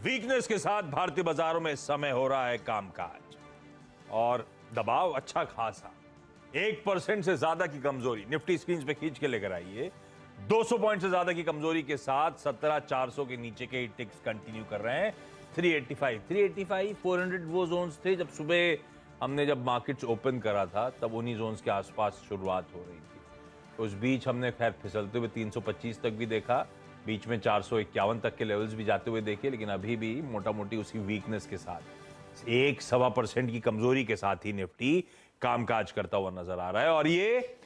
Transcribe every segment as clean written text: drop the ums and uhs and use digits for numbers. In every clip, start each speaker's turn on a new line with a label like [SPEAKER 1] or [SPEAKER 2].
[SPEAKER 1] Weakness के साथ भारतीय बाजारों में इस समय हो रहा है कामकाज और दबाव अच्छा खासा 1% से ज्यादा की कमजोरी निफ्टी स्क्रीन पे खींच के लेकर आइए। 200 पॉइंट से ज्यादा की कमजोरी के साथ 17,400 के नीचे के टिक्स कंटिन्यू कर रहे हैं। 385 400 वो जोन्स थे जब सुबह हमने जब मार्केट्स ओपन करा था तब उन्हीं जोन्स के आसपास शुरुआत हो रही थी। उस बीच हमने खैर फिसलते हुए 325 तक भी देखा, बीच में 451 तक के लेवल्स भी जाते हुए देखे, लेकिन अभी भी मोटा मोटी उसी वीकनेस के साथ 1.25% की कमजोरी के साथ ही निफ्टी कामकाज करता हुआ नजर आ रहा है। और ये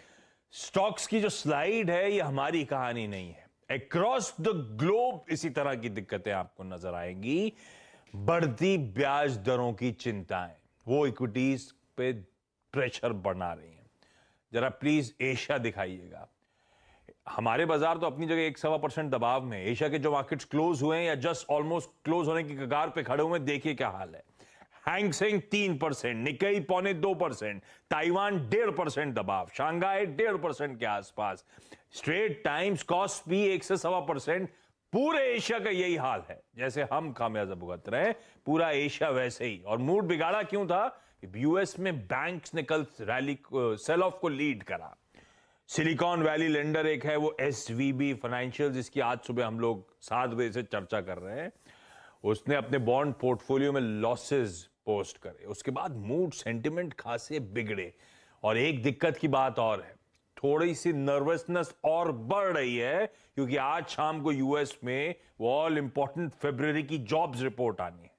[SPEAKER 1] स्टॉक्स की जो स्लाइड है ये हमारी कहानी नहीं है, अक्रॉस द ग्लोब इसी तरह की दिक्कतें आपको नजर आएंगी। बढ़ती ब्याज दरों की चिंताएं वो इक्विटीज पे प्रेशर बना रही हैं। जरा प्लीज एशिया दिखाइएगा। हमारे बाजार तो अपनी जगह 1.25% दबाव में, एशिया के जो मार्केट्स क्लोज हुए हैं या जस्ट ऑलमोस्ट क्लोज होने की कगार पे खड़े हुए हैं, देखिए क्या हाल है। हैंग सेंग 3%, निक्केई 0.25%, ताइवान 1.5% दबाव, शांघाई 1.5% के आसपास, स्ट्रेट टाइम्स कॉस्ट भी 1 से 1.25%। पूरे एशिया का यही हाल है। जैसे हम खामियाजा भुगत रहे हैं, पूरा एशिया वैसे ही। और मूड बिगाड़ा क्यों था? यूएस में बैंक्स ने कल रैली सेल ऑफ को लीड करा। सिलिकॉन वैली लेंडर एक है वो एसवीबी फाइनेंशियल, जिसकी आज सुबह हम लोग 7 बजे से चर्चा कर रहे हैं। उसने अपने बॉन्ड पोर्टफोलियो में लॉसेस पोस्ट करे, उसके बाद मूड सेंटिमेंट खासे बिगड़े। और एक दिक्कत की बात और है, थोड़ी सी नर्वसनेस और बढ़ रही है क्योंकि आज शाम को यूएस में वो ऑल इंपॉर्टेंट फरवरी की जॉब्स रिपोर्ट आनी है।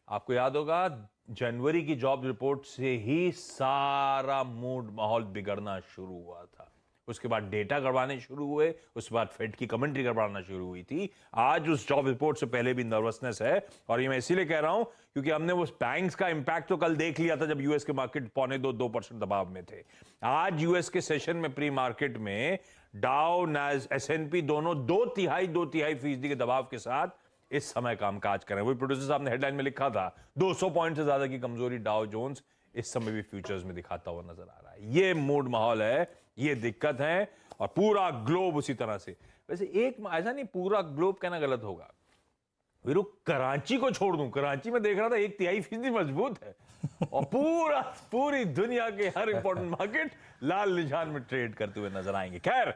[SPEAKER 1] आपको याद होगा जनवरी की जॉब रिपोर्ट से ही सारा मूड माहौल बिगड़ना शुरू हुआ था। उसके बाद डेटा गड़बड़ाने शुरू हुए, उसके बाद फेड की कमेंट्री गड़बड़ाना शुरू हुई थी। आज उस जॉब रिपोर्ट से पहले भी नर्वसनेस है। और ये मैं इसीलिए कह रहा हूं क्योंकि हमने उस बैंक्स का इंपैक्ट तो कल देख लिया था जब यूएस के मार्केट 2% दबाव में थे। आज यूएस के सेशन में प्री मार्केट में डाउ एसएनपी दोनों 2.25% के दबाव के साथ इस समय कामकाज करें। वही प्रोड्यूसर साहब ने हेडलाइन में लिखा था 200 पॉइंट से ज्यादा की कमजोरी डाउ जोन्स इस समय भी फ्यूचर्स में दिखाता हुआ नजर आ रहा है। ये मूड माहौल है, ये दिक्कत है। और पूरा ग्लोब उसी तरह से, वैसे एक ऐसा नहीं पूरा ग्लोब कहना गलत होगा, वीरू कराची को छोड़ दूं, कराची में देख रहा था 1/3% मजबूत है और पूरी दुनिया के हर इंपॉर्टेंट मार्केट लाल निशान में ट्रेड करते हुए नजर आएंगे। खैर